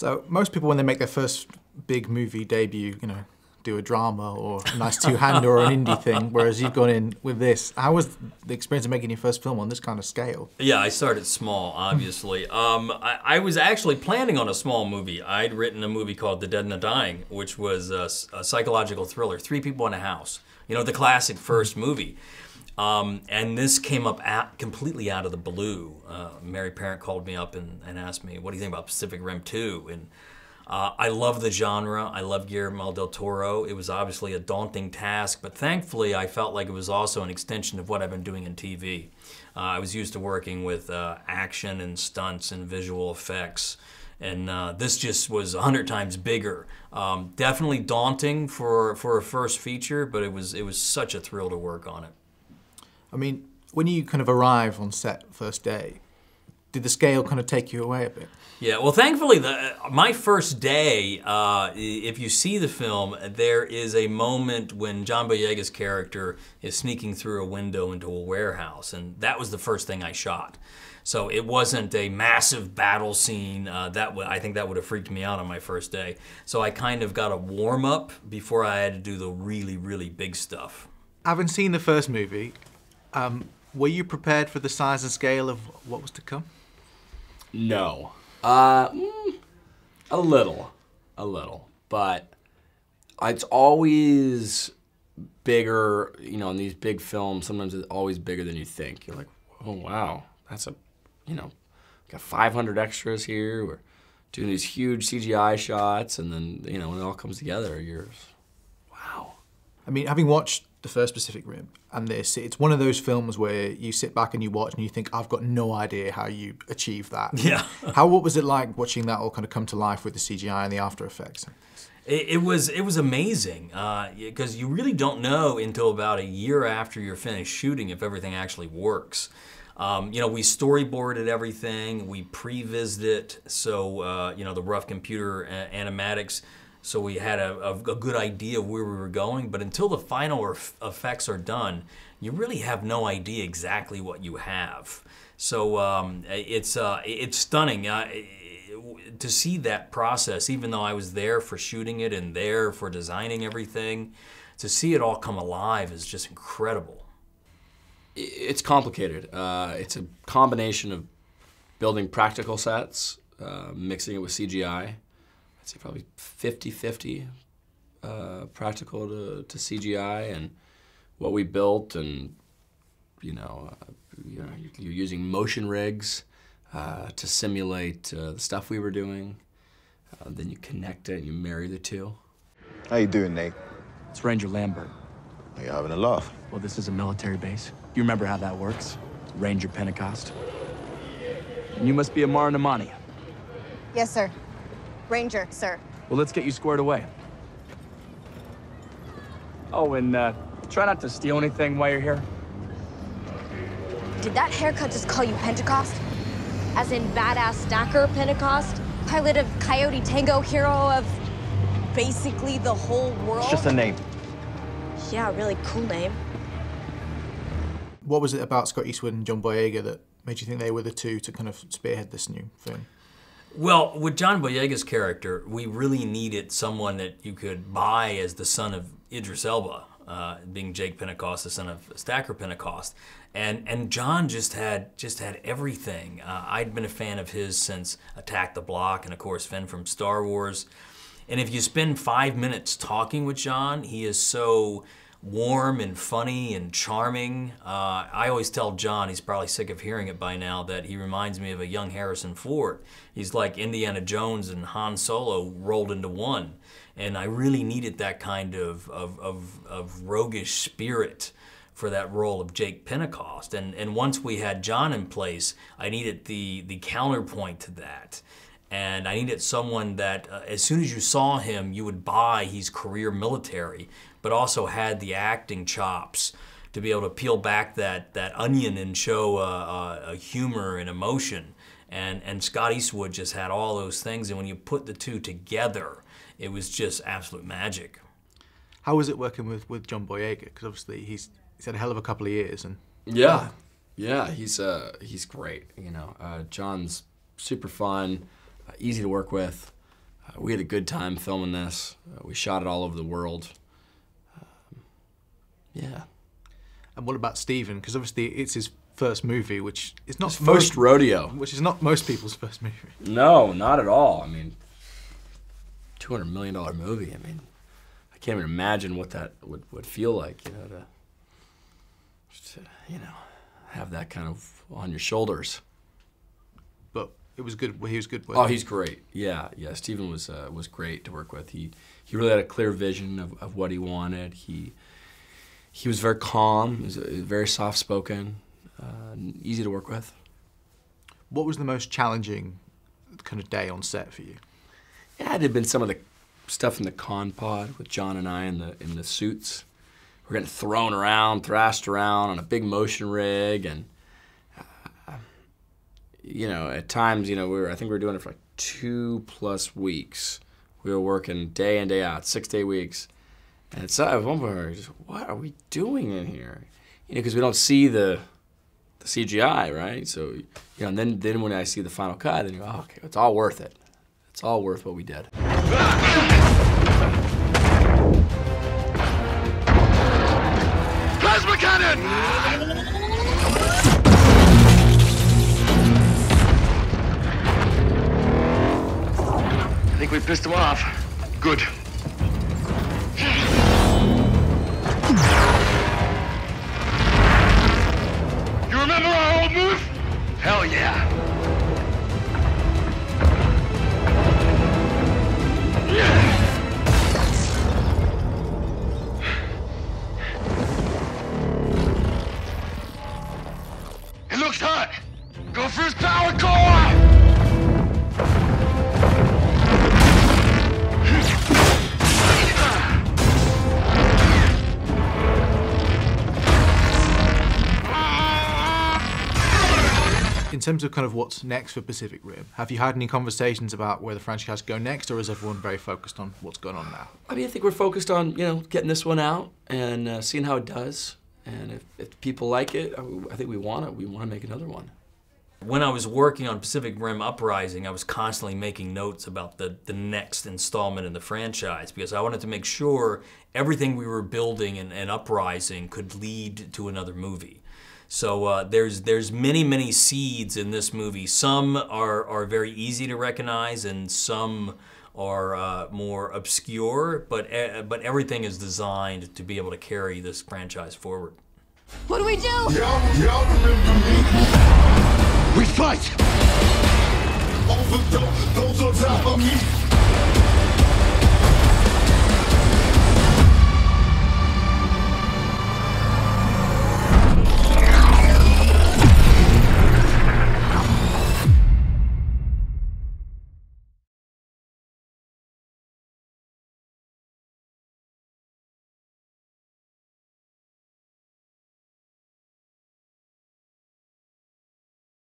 So most people, when they make their first big movie debut, you know, do a drama or a nice two-hander or an indie thing, whereas you've gone in with this. How was the experience of making your first film on this kind of scale? Yeah, I started small, obviously. I was actually planning on a small movie. I'd written a movie called The Dead and the Dying, which was a psychological thriller, 3 people in a house. You know, the classic first movie. And this came up completely out of the blue. Mary Parent called me up and asked me, what do you think about Pacific Rim 2? And I love the genre. I love Guillermo del Toro. It was obviously a daunting task, but thankfully I felt like it was also an extension of what I've been doing in TV. I was used to working with action and stunts and visual effects, and this just was 100 times bigger. Definitely daunting for a first feature, but it was such a thrill to work on it. I mean, when you kind of arrive on set first day, did the scale kind of take you away a bit? Yeah, well, thankfully, my first day, if you see the film, there is a moment when John Boyega's character is sneaking through a window into a warehouse, and that was the first thing I shot. So it wasn't a massive battle scene. I think that would have freaked me out on my first day. So I kind of got a warm-up before I had to do the really, really big stuff. Having seen the first movie, were you prepared for the size and scale of what was to come? No. A little, but it's always bigger, you know, in these big films, sometimes it's always bigger than you think. You're like, oh wow, that's you know, got 500 extras here, we're doing these huge CGI shots, and then, you know, when it all comes together, you're, wow. I mean, having watched the first Pacific Rim and this, it's one of those films where you sit back and you watch and you think, I've got no idea how you achieved that. Yeah. What was it like watching that all kind of come to life with the CGI and the After Effects? It was amazing, because you really don't know until about a year after you're finished shooting if everything actually works. You know, we storyboarded everything, we pre-vised it, so, you know, the rough computer animatics, so we had a good idea of where we were going, but until the final effects are done, you really have no idea exactly what you have. So it's stunning to see that process, even though I was there for shooting it and there for designing everything. To see it all come alive is just incredible. It's complicated. It's a combination of building practical sets, mixing it with CGI. I'd say probably 50-50 practical to CGI, and what we built, and you're using motion rigs to simulate the stuff we were doing. Then you connect it and you marry the two. How you doing, Nate? It's Ranger Lambert. Are you having a laugh? Well, this is a military base. You remember how that works? Ranger Pentecost. And you must be a Maranamani. Yes, sir. Ranger, sir. Well, let's get you squared away. Oh, and try not to steal anything while you're here. Did that haircut just call you Pentecost? As in badass stacker Pentecost? Pilot of Coyote Tango, hero of basically the whole world? It's just a name. Yeah, really cool name. What was it about Scott Eastwood and John Boyega that made you think they were the two to kind of spearhead this new film? Well, with John Boyega's character, we really needed someone that you could buy as the son of Idris Elba, being Jake Pentecost, the son of Stacker Pentecost, and John just had everything. I'd been a fan of his since Attack the Block, and of course Finn from Star Wars. And if you spend 5 minutes talking with John, he is so warm and funny and charming. I always tell John, he's probably sick of hearing it by now, that he reminds me of a young Harrison Ford. He's like Indiana Jones and Han Solo rolled into one. And I really needed that kind of roguish spirit for that role of Jake Pentecost. And once we had John in place, I needed the counterpoint to that. And I needed someone that, as soon as you saw him, you would buy he's career military, but also had the acting chops to be able to peel back that onion and show a humor and emotion. And Scott Eastwood just had all those things, and when you put the two together, it was just absolute magic. How was it working with John Boyega? Because obviously he's had a hell of a couple of years. And yeah, he's great. You know, John's super fun, easy to work with. We had a good time filming this. We shot it all over the world. Yeah. And what about Steven? Because obviously it's his first movie, which is not His first rodeo. Which is not most people's first movie. No, not at all. I mean, $200 million movie. I mean, I can't even imagine what that would feel like, you know, to have that kind of on your shoulders. But it was good. He was good. Oh, he's great. Yeah. Steven was great to work with. He really had a clear vision of what he wanted. He was very calm. He was very soft-spoken, easy to work with. What was the most challenging kind of day on set for you? Yeah, it had been some of the stuff in the con pod with John and I in the suits. We're getting thrown around, thrashed around on a big motion rig, and at times, I think we were doing it for like 2+ weeks. We were working day in, day out, 6-day weeks. And at one point, we were just, what are we doing in here? Because we don't see the CGI, right? So, and then when I see the final cut, then you go, oh, okay, it's all worth it. It's all worth what we did. Plasma cannon! I think we pissed him off. Good. You remember our old move? Hell yeah. It looks hot. Go for his power core! In terms of kind of what's next for Pacific Rim, have you had any conversations about where the franchise go next, or is everyone very focused on what's going on now? I mean, I think we're focused on, getting this one out and seeing how it does. And if people like it, I think we want to make another one. When I was working on Pacific Rim Uprising, I was constantly making notes about the next installment in the franchise because I wanted to make sure everything we were building in Uprising could lead to another movie. So there's many seeds in this movie. Some are very easy to recognize, and some are more obscure. But everything is designed to be able to carry this franchise forward. What do we do? Y'all remember me? We fight! Those on top of me.